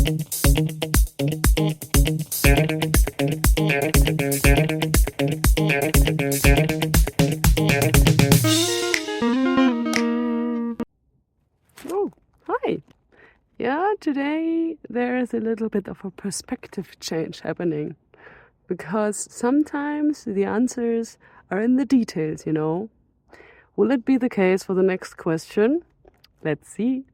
Oh, hi. Yeah, today there is a little bit of a perspective change happening, because sometimes the answers are in the details, you know. Will it be the case for the next question? Let's see.